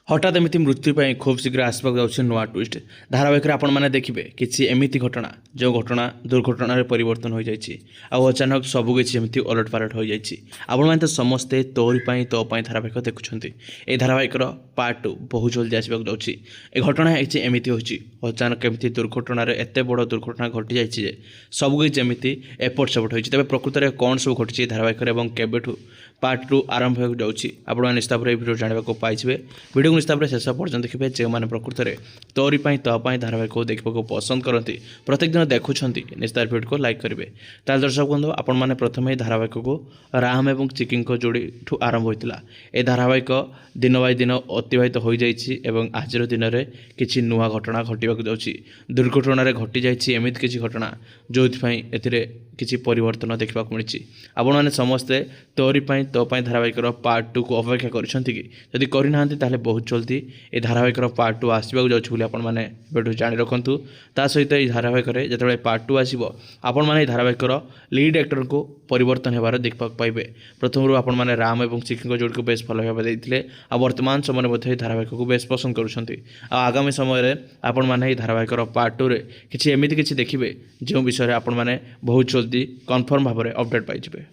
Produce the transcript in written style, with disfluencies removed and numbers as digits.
हठात एमती मृत्यु पर खूब शीघ्र आसपाक जाऊँगी नुआ ट्विस्ट धारावाहिक आपण मैंने देखिए कि एमती घटना जो घटना दुर्घटन परिवर्तन हो जाए अचानक सबकि एमती अलट पालट हो जाए आपण मैंने तो समस्ते तोरी तो धारावाहिक देखुं ये धारावाहिकर पार्ट 2 बहुत जल्दी आसपाक जाऊँगी ए घटना एमती हो अचानक एमती दुर्घटन एत बड़ दुर्घटना घटी जाए सबकि एमती एपट सेपट हो तेज प्रकृत में कौन सब घटी धारावाहिक और केबेठू पार्ट 2 आरंभ हो जाऊँगी आपड़ निश्चित भाव भिडियो जानवाक पाइबे भिडियो निश्चित भाव शेष पर्यटन देखिए जो मैंने प्रकृत में तोरी तोपाई धारावाहिक देखा पसंद करती प्रत्येक दिन देखुं निश्चित भिडियो को लाइक करेंगे ताल दर्शक बंधु आपण मैंने प्रथम धारावाहिक को राम और चिकी जोड़ी ठू आरंभ होता है धारावाहिक दिन बाय दिन अतिबाहित हो जाए आज दिन में किसी नुआ घटना घटवाक जाऊँगी दुर्घटन घटी जाए एमती किसी घटना जो किसी परिवर्तन देखा मिली आपण मैंने समस्ते तोरी तोपाई धारावाहिक पार्ट 2 को अपेक्षा करी करना बहुत जल्दी ये धारावाहिक पार्ट 2 आसवाक जाऊँगी आपने जाणी रखु ता सहित ये धारावाहिक जो पार्ट 2 आसो आपण मैंने धारावाहिक लीड एक्टर को परिवर्तन होबार देखा पाइबे प्रथम आपण मैंने राम और चिकी जोड़ी को बेस भल भाव देते वर्तमान समय धारावाहिक को बेस पसंद करुँच आगामी समय आपण मैंने धारावाहिक पार्ट 2 किसी एमती किसी देखिए जो विषय आपण मैंने बहुत जल्दी कन्फर्म भाव में अपडेट पाइबे।